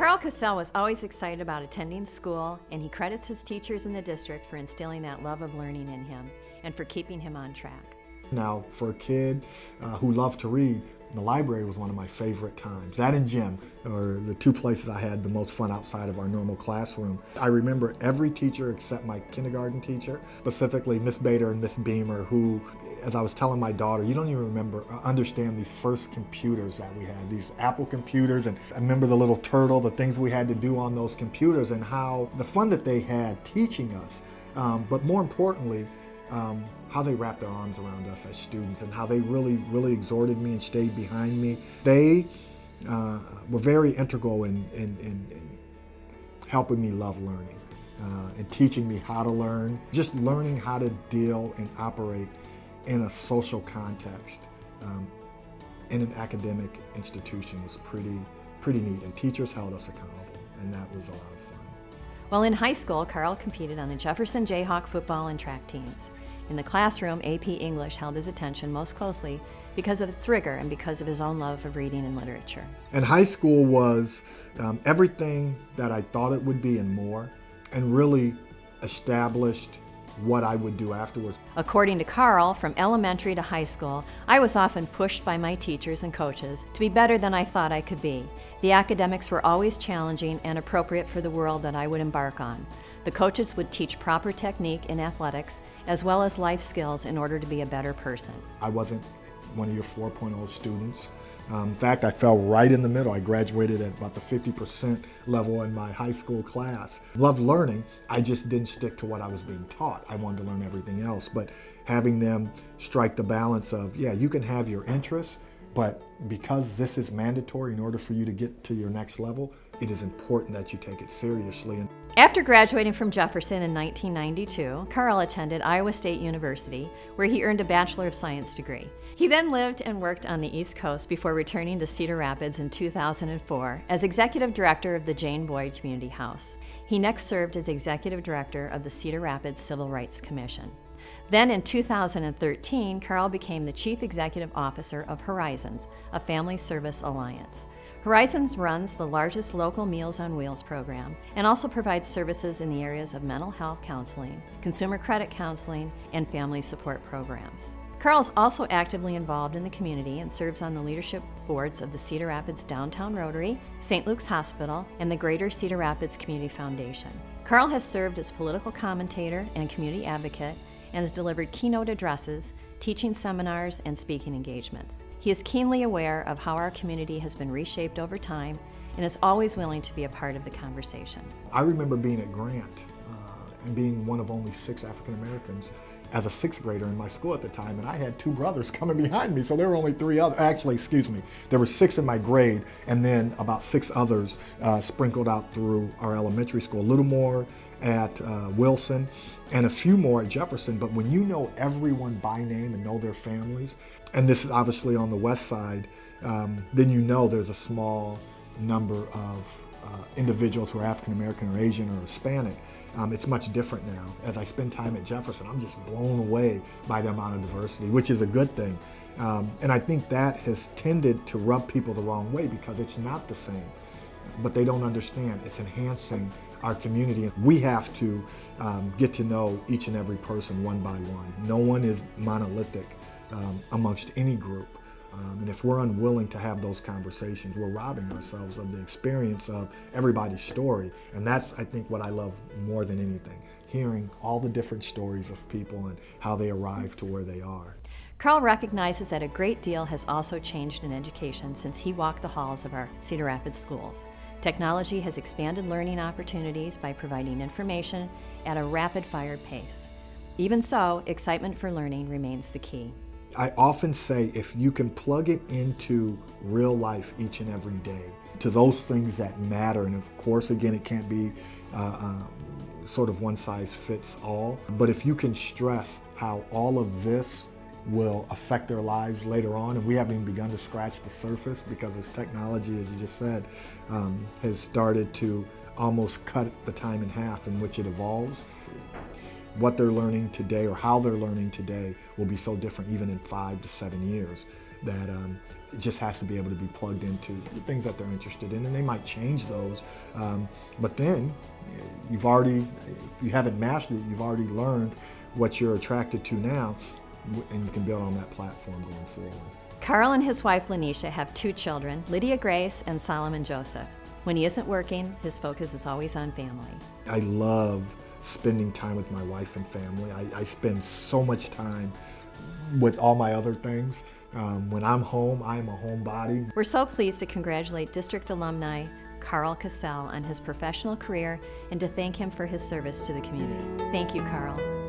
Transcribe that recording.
Karl Cassell was always excited about attending school, and he credits his teachers in the district for instilling that love of learning in him and for keeping him on track. Now, for a kid who loved to read, the library was one of my favorite times. That and gym are the two places I had the most fun outside of our normal classroom. I remember every teacher except my kindergarten teacher, specifically Miss Bader and Miss Beamer, who, as I was telling my daughter, you don't even understand these first computers that we had, these Apple computers, and I remember the little turtle, the things we had to do on those computers, and how the fun that they had teaching us, but more importantly, how they wrapped their arms around us as students and how they really exhorted me and stayed behind me. They were very integral in helping me love learning and teaching me how to learn. Just learning how to deal and operate in a social context in an academic institution was pretty neat, and teachers held us accountable, and that was a lot of fun. While in high school, Karl competed on the Jefferson Jayhawk football and track teams. In the classroom, AP English held his attention most closely because of its rigor and because of his own love of reading and literature. And high school was everything that I thought it would be and more, and really established what I would do afterwards. According to Karl, from elementary to high school, I was often pushed by my teachers and coaches to be better than I thought I could be. The academics were always challenging and appropriate for the world that I would embark on. The coaches would teach proper technique in athletics as well as life skills in order to be a better person. I wasn't one of your 4.0 students. In fact, I fell right in the middle. I graduated at about the 50% level in my high school class. Loved learning, I just didn't stick to what I was being taught. I wanted to learn everything else, but having them strike the balance of, yeah, you can have your interests, but because this is mandatory in order for you to get to your next level, it is important that you take it seriously. After graduating from Jefferson in 1992, Karl attended Iowa State University, where he earned a Bachelor of Science degree. He then lived and worked on the East Coast before returning to Cedar Rapids in 2004 as Executive Director of the Jane Boyd Community House. He next served as Executive Director of the Cedar Rapids Civil Rights Commission. Then in 2013, Karl became the Chief Executive Officer of Horizons, a family service alliance. Horizons runs the largest local Meals on Wheels program and also provides services in the areas of mental health counseling, consumer credit counseling, and family support programs. Karl is also actively involved in the community and serves on the leadership boards of the Cedar Rapids Downtown Rotary, St. Luke's Hospital, and the Greater Cedar Rapids Community Foundation. Karl has served as political commentator and community advocate and has delivered keynote addresses, teaching seminars, and speaking engagements. He is keenly aware of how our community has been reshaped over time and is always willing to be a part of the conversation. I remember being at Grant and being one of only 6 African Americans as a 6th grader in my school at the time, and I had 2 brothers coming behind me, so there were only 3 others. Actually, excuse me, there were 6 in my grade, and then about 6 others sprinkled out through our elementary school. A little more at Wilson, and a few more at Jefferson, but when you know everyone by name and know their families, and this is obviously on the west side, then you know there's a small number of individuals who are African American or Asian or Hispanic. It's much different now. As I spend time at Jefferson, I'm just blown away by the amount of diversity, which is a good thing. And I think that has tended to rub people the wrong way because it's not the same, but they don't understand. It's enhancing our community. We have to get to know each and every person one by one. No one is monolithic amongst any group. And if we're unwilling to have those conversations, we're robbing ourselves of the experience of everybody's story. And that's, I think, what I love more than anything, hearing all the different stories of people and how they arrive to where they are. Karl recognizes that a great deal has also changed in education since he walked the halls of our Cedar Rapids schools. Technology has expanded learning opportunities by providing information at a rapid-fire pace. Even so, excitement for learning remains the key. I often say if you can plug it into real life each and every day, to those things that matter, and of course, again, it can't be sort of one size fits all, but if you can stress how all of this will affect their lives later on, and we haven't even begun to scratch the surface because this technology, as you just said, has started to almost cut the time in half in which it evolves. What they're learning today or how they're learning today will be so different even in 5 to 7 years. that it just has to be able to be plugged into the things that they're interested in, and they might change those. But then you haven't mastered it, you've already learned what you're attracted to now, and you can build on that platform going forward. Karl and his wife Lanisha have 2 children, Lydia Grace and Solomon Joseph. When he isn't working, his focus is always on family. I love spending time with my wife and family. I spend so much time with all my other things. When I'm home, I'm a homebody. We're so pleased to congratulate District Alumni Karl Cassell on his professional career and to thank him for his service to the community. Thank you, Karl.